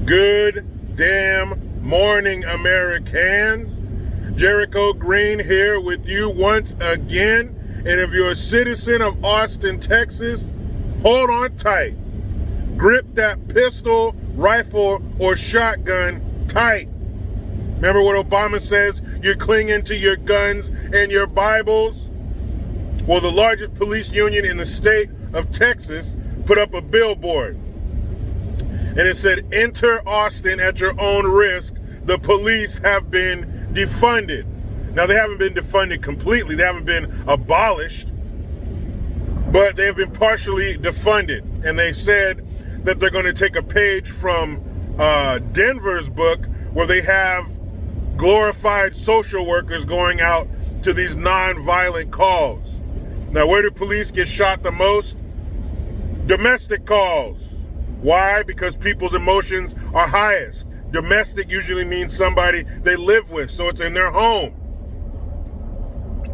Good damn morning, Americans. Jericho Green here with you once again. And if you're a citizen of Austin, Texas, hold on tight. Grip that pistol, rifle, or shotgun tight. Remember what Obama says? You're clinging to your guns and your Bibles? Well, the largest police union in the state of Texas put up a billboard. And it said, enter Austin at your own risk. The police have been defunded. Now, they haven't been defunded completely. They haven't been abolished. But they have been partially defunded. And they said that they're going to take a page from Denver's book where they have glorified social workers going out to these non-violent calls. Now, where do police get shot the most? Domestic calls. Why? Because people's emotions are highest. Domestic usually means somebody they live with, so it's in their home.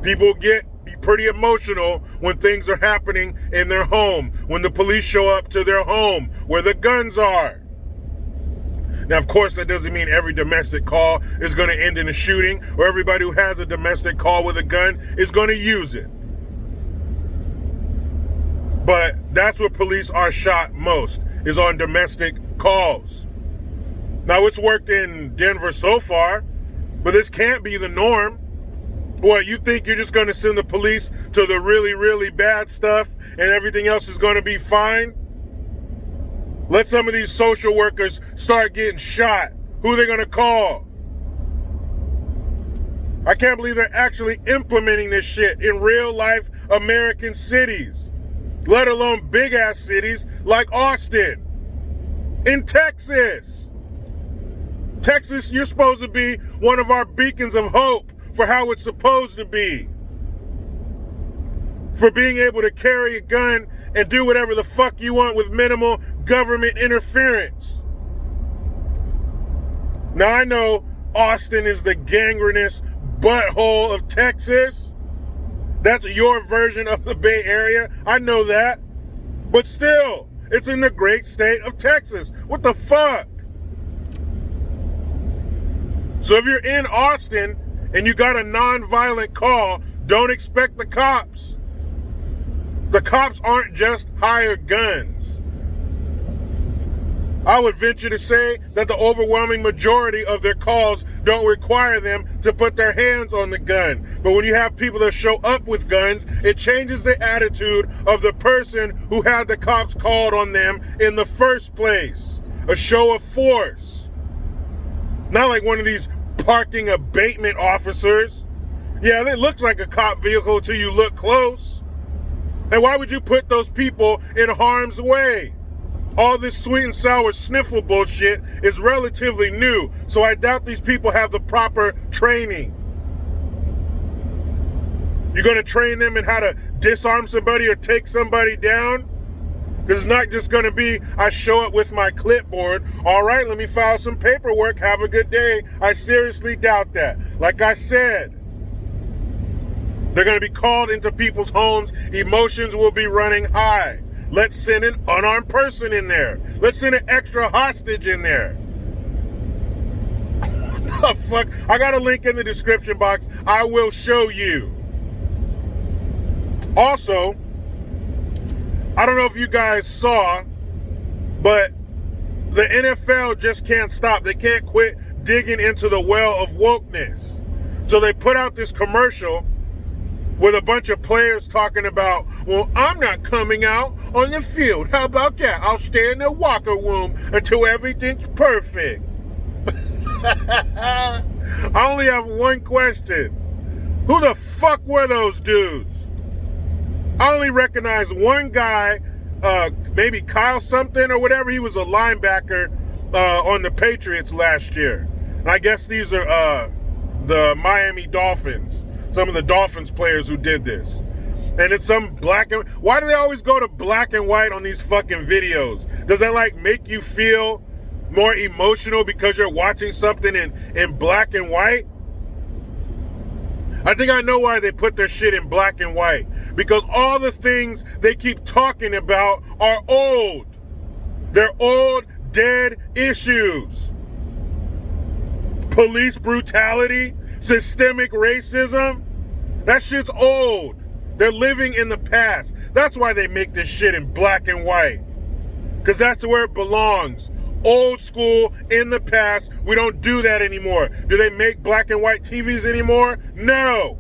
People get pretty emotional when things are happening in their home, when the police show up to their home, where the guns are. Now, of course, that doesn't mean every domestic call is going to end in a shooting, or everybody who has a domestic call with a gun is going to use it. But that's where police are shot most, is on domestic calls. Now, it's worked in Denver so far, but this can't be the norm. What, you think you're just going to send the police to the really, really bad stuff and everything else is going to be fine? Let some of these social workers start getting shot. Who are they going to call? I can't believe they're actually implementing this shit in real life American cities, let alone big ass cities like Austin. In Texas. Texas, you're supposed to be one of our beacons of hope for how it's supposed to be. For being able to carry a gun and do whatever the fuck you want with minimal government interference. Now, I know Austin is the gangrenous butthole of Texas. That's your version of the Bay Area. I know that. But still, it's in the great state of Texas. What the fuck? So if you're in Austin and you got a non-violent call, don't expect the cops. The cops aren't just hired guns. I would venture to say that the overwhelming majority of their calls don't require them to put their hands on the gun. But when you have people that show up with guns, it changes the attitude of the person who had the cops called on them in the first place. A show of force. Not like one of these parking abatement officers. Yeah, it looks like a cop vehicle till you look close. And why would you put those people in harm's way? All this sweet and sour sniffle bullshit is relatively new, so I doubt these people have the proper training. You're going to train them in how to disarm somebody or take somebody down? Because it's not just going to be, I show up with my clipboard, all right, let me file some paperwork, have a good day. I seriously doubt that. Like I said, they're going to be called into people's homes. Emotions will be running high. Let's send an unarmed person in there. Let's send an extra hostage in there. What the fuck? I got a link in the description box. I will show you. Also, I don't know if you guys saw, but the NFL just can't stop. They can't quit digging into the well of wokeness. So they put out this commercial with a bunch of players talking about, well, I'm not coming out on the field. How about that? I'll stay in the locker room until everything's perfect. I only have one question. Who the fuck were those dudes? I only recognize one guy, maybe Kyle something or whatever. He was a linebacker on the Patriots last year. And I guess these are the Miami Dolphins. Some of the Dolphins players who did this. And it's some black and... Why do they always go to black and white on these fucking videos? Does that like make you feel more emotional because you're watching something in black and white? I think I know why they put their shit in black and white. Because all the things they keep talking about are old. They're old, dead issues. Police brutality, systemic racism, that shit's old. They're living in the past. That's why they make this shit in black and white. Because that's where it belongs. Old school, in the past. We don't do that anymore. Do they make black and white TVs anymore? No.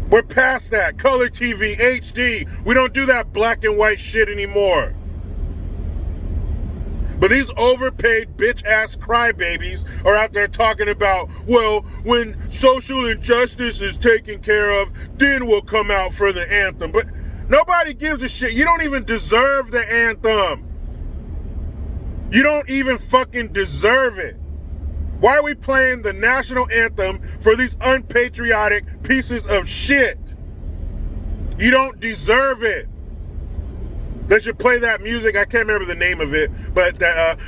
We're past that. Color TV, HD. We don't do that black and white shit anymore. But these overpaid bitch-ass crybabies are out there talking about, well, when social injustice is taken care of, then we'll come out for the anthem. But nobody gives a shit. You don't even deserve the anthem. You don't even fucking deserve it. Why are we playing the national anthem for these unpatriotic pieces of shit? You don't deserve it. They should play that music. I can't remember the name of it, but that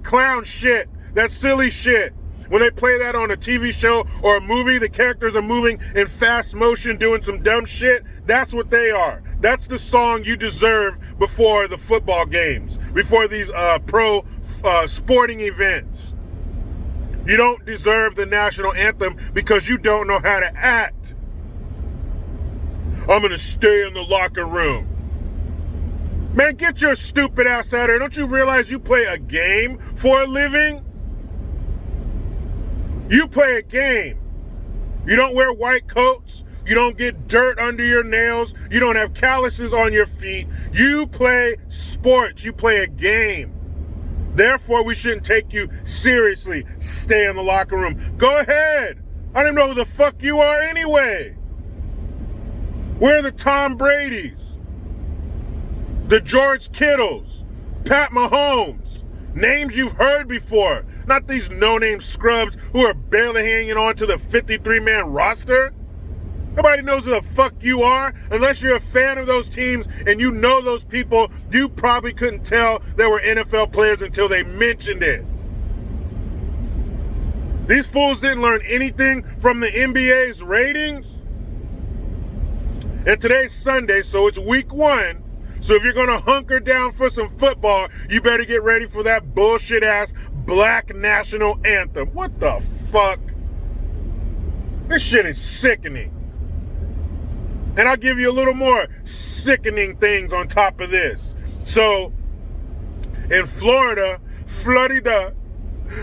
clown shit, that silly shit. When they play that on a TV show or a movie, the characters are moving in fast motion doing some dumb shit. That's what they are. That's the song you deserve before the football games, before these pro sporting events. You don't deserve the national anthem because you don't know how to act. I'm going to stay in the locker room. Man, get your stupid ass out of here. Don't you realize you play a game for a living? You play a game. You don't wear white coats. You don't get dirt under your nails. You don't have calluses on your feet. You play sports. You play a game. Therefore, we shouldn't take you seriously. Stay in the locker room. Go ahead. I don't know who the fuck you are anyway. We're the Tom Bradys, the George Kittles, Pat Mahomes, names you've heard before, not these no-name scrubs who are barely hanging on to the 53-man roster. Nobody knows who the fuck you are. Unless you're a fan of those teams and you know those people, you probably couldn't tell they were NFL players until they mentioned it. These fools didn't learn anything from the NBA's ratings. And today's Sunday, so it's week 1. So if you're going to hunker down for some football, you better get ready for that bullshit-ass black national anthem. What the fuck? This shit is sickening. And I'll give you a little more sickening things on top of this. So, in Florida,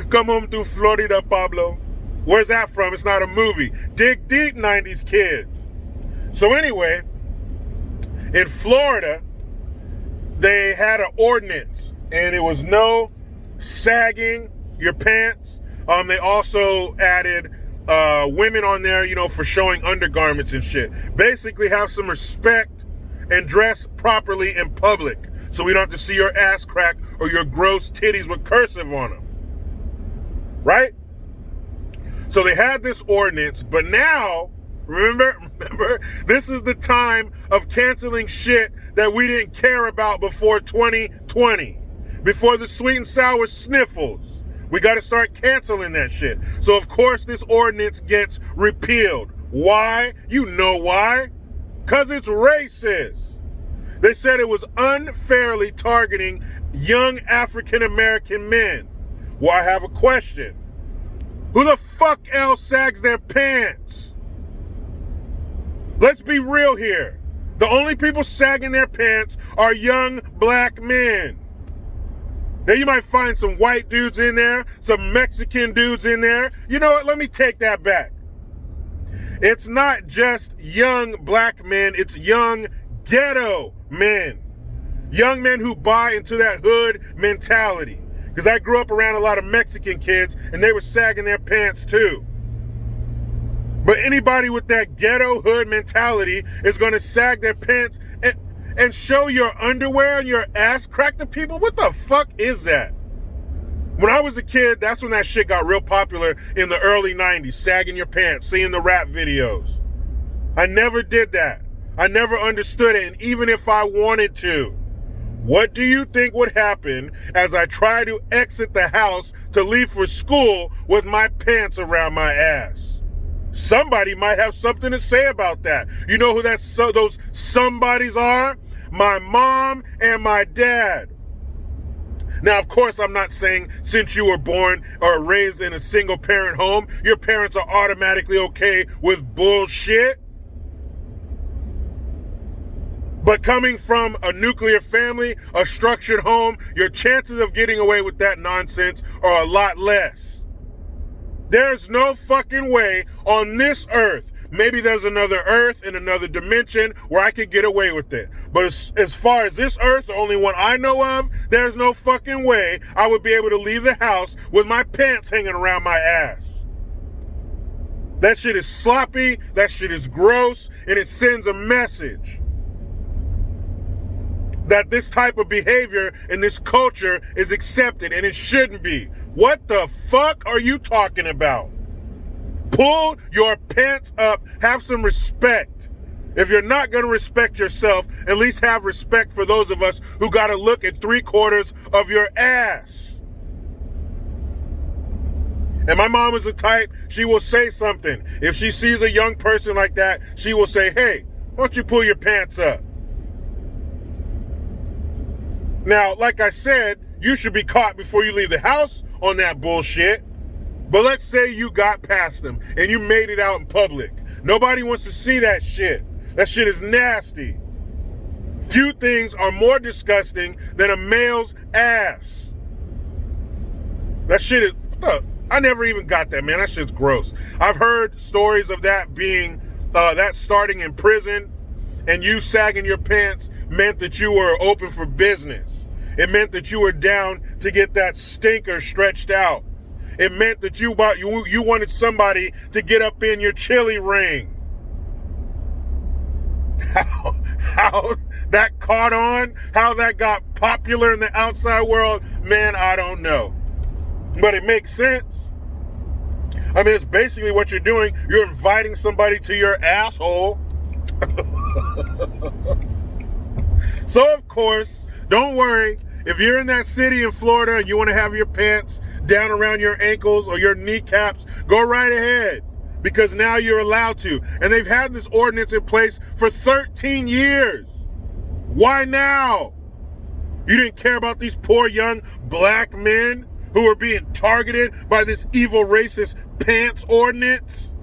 come home to Florida, Pablo. Where's that from? It's not a movie. Dig deep, 90s kids. So anyway, in Florida, they had an ordinance, and it was no sagging your pants. They also added women on there, you know, for showing undergarments and shit. Basically, have some respect and dress properly in public, so we don't have to see your ass crack or your gross titties with cursive on them. Right? So they had this ordinance, but now, remember, this is the time of canceling shit that we didn't care about before 2020. Before the sweet and sour sniffles. We got to start canceling that shit. So, of course, this ordinance gets repealed. Why? You know why. Because it's racist. They said it was unfairly targeting young African-American men. Well, I have a question. Who the fuck else sags their pants? Let's be real here. The only people sagging their pants are young black men. Now, you might find some white dudes in there, some Mexican dudes in there. You know what? Let me take that back. It's not just young black men. It's young ghetto men. Young men who buy into that hood mentality. Because I grew up around a lot of Mexican kids, and they were sagging their pants too. But anybody with that ghetto hood mentality is going to sag their pants and show your underwear and your ass crack to people? What the fuck is that? When I was a kid, that's when that shit got real popular in the early 90s, sagging your pants, seeing the rap videos. I never did that. I never understood it, and even if I wanted to. What do you think would happen as I try to exit the house to leave for school with my pants around my ass? Somebody might have something to say about that. You know who those somebodies are? my mom and my dad. Now, of course, I'm not saying since you were born or raised in a single parent home, your parents are automatically okay with bullshit. But coming from a nuclear family, a structured home, your chances of getting away with that nonsense are a lot less. There's no fucking way on this earth. Maybe there's another earth in another dimension where I could get away with it. But as far as this earth, the only one I know of, there's no fucking way I would be able to leave the house with my pants hanging around my ass. That shit is sloppy, that shit is gross, and it sends a message that this type of behavior in this culture is accepted, and it shouldn't be. What the fuck are you talking about? Pull your pants up. Have some respect. If you're not going to respect yourself, at least have respect for those of us who got to look at 3/4 of your ass. And my mom is the type, she will say something. If she sees a young person like that, she will say, hey, why don't you pull your pants up? Now, like I said, you should be caught before you leave the house on that bullshit. But let's say you got past them and you made it out in public. Nobody wants to see that shit. That shit is nasty. Few things are more disgusting than a male's ass. That shit is, I never even got that, man. That shit's gross. I've heard stories of that being, that starting in prison, and you sagging your pants meant that you were open for business. It meant that you were down to get that stinker stretched out. It meant that you wanted somebody to get up in your chili ring. How that caught on, how that got popular in the outside world, man, I don't know. But it makes sense. I mean, it's basically what you're doing. You're inviting somebody to your asshole. So, of course, don't worry. If you're in that city in Florida and you want to have your pants down around your ankles or your kneecaps, go right ahead, because now you're allowed to. And they've had this ordinance in place for 13 years. Why now? You didn't care about these poor young black men who are being targeted by this evil racist pants ordinance?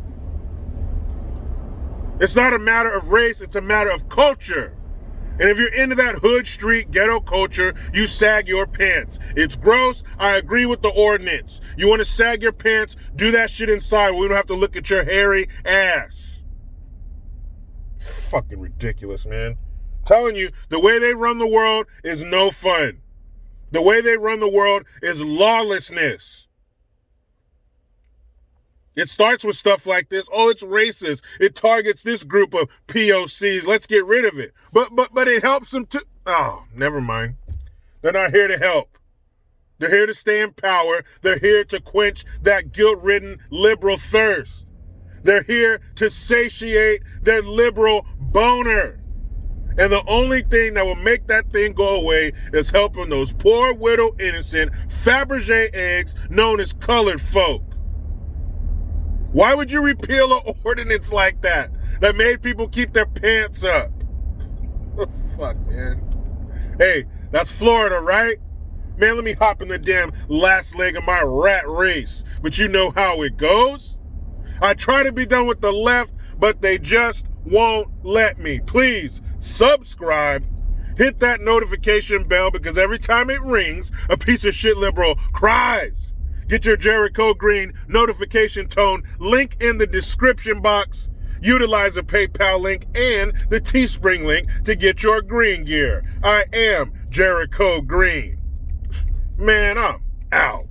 It's not a matter of race, it's a matter of culture. And if you're into that hood street ghetto culture, you sag your pants. It's gross. I agree with the ordinance. You want to sag your pants, do that shit inside. We don't have to look at your hairy ass. Fucking ridiculous, man. I'm telling you, the way they run the world is no fun. The way they run the world is lawlessness. It starts with stuff like this. Oh, it's racist. It targets this group of POCs. Let's get rid of it. But it helps them to... Oh, never mind. They're not here to help. They're here to stay in power. They're here to quench that guilt-ridden liberal thirst. They're here to satiate their liberal boner. And the only thing that will make that thing go away is helping those poor, widow, innocent Fabergé eggs known as colored folk. Why would you repeal an ordinance like that made people keep their pants up? Oh, fuck, man. Hey, that's Florida, right? Man, let me hop in the damn last leg of my rat race. But you know how it goes. I try to be done with the left, but they just won't let me. Please subscribe. Hit that notification bell, because every time it rings, a piece of shit liberal cries. Get your Jericho Green notification tone link in the description box. Utilize the PayPal link and the Teespring link to get your green gear. I am Jericho Green. Man, I'm out.